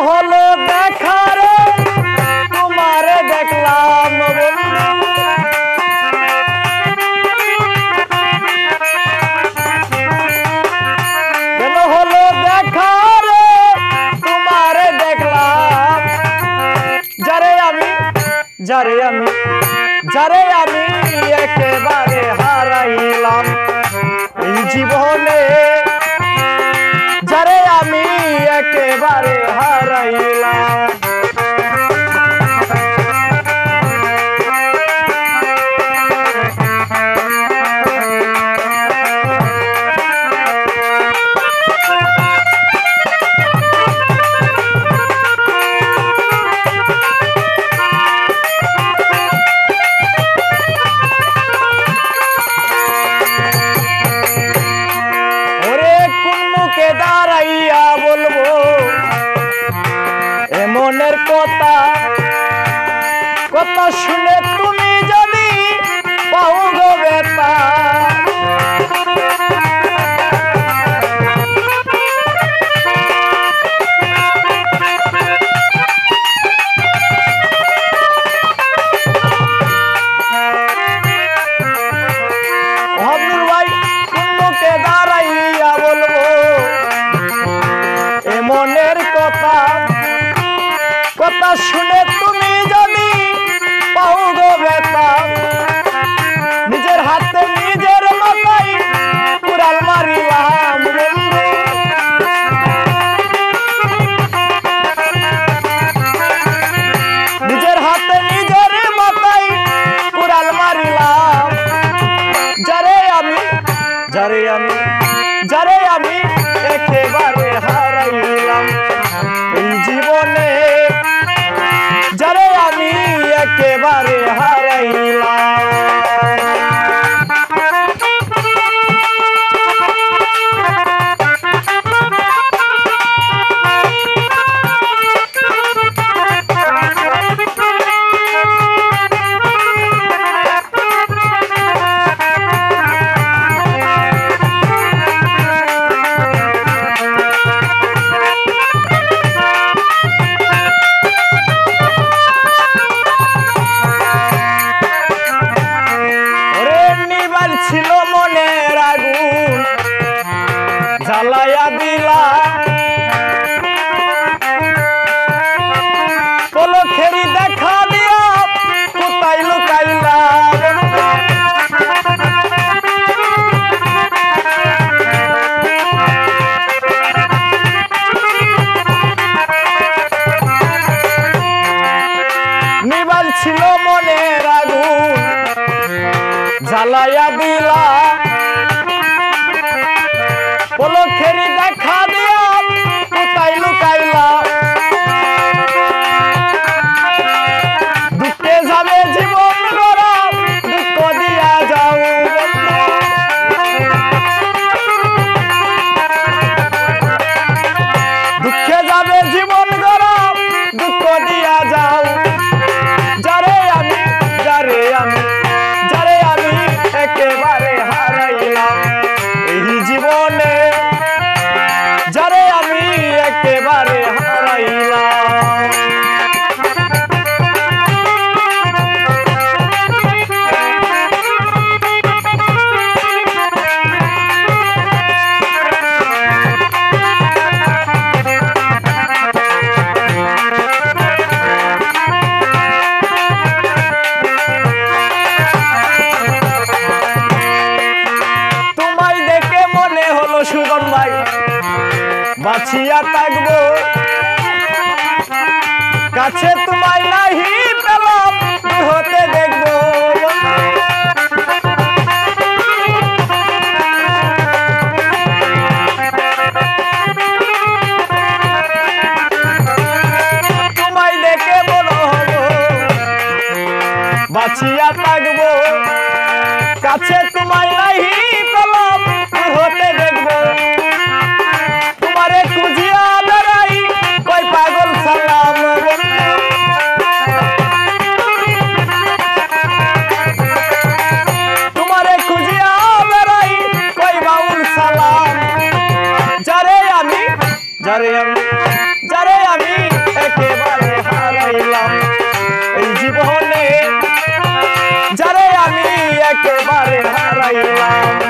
হলো দেখা রে তোমারে দেখলাম বন্ধু কেন হলো দেখা রে তোমারে দেখলাম যারে আমি একেবারে হারাইলাম এই জীবনে যারে আমি একেবারে হারাইলাম দাঁড়াইয়া বলবো এমনের কথা কথা শুনে তুমি যদি পাও গো বেতা আব্দুল ভাই কুন্নুকে দাঁড়াইয়া বলবো মনের কথা কথা শুনে তুমি যদি পাও গো বেতা নিজের হাতে নিজের মাথায় কুড়াল মারিলাম নিজের হাতে নিজের মাথায় কুড়াল মারিলাম যারে আমি একেবারে হারাইলাম এই জীবনে যারে আমি একেবারে হারাইলাম ছিল মনের আগুন জ্বালায়া দিলা পলকেরই দেখা দিয়া কোথায় লুকাইলা নিবাল ছিল মনের আগুন জ্বালায়া দিলা পলকেরই দেখা দিয়া কোথায় লুকাইলা দুঃখে যাবে জীবন গড়া দুঃখ দিয়া যাও দুঃখে যাবে জীবন গড়া দুঃখ দিয়া যাও যারে আমি একেবারে হারাইলাম এই জীবনে যারে আমি একেবারে হারাইলাম সুগন ভাই বাঁচিয়া থাকবো কাছে তোমায় নাহি পেলাম হতে দেখবো তোমায় দেখে বলো হবো বাঁচিয়া থাকবো কাছে তোমায় নাহি পেলাম হতে দেখবো তোমারে খুঁজিয়া বেড়াই কই পাগল সালাম তোমারে খুঁজিয়া বেড়াই কই বাউল সালাম যারে আমি তারে হারাইলাম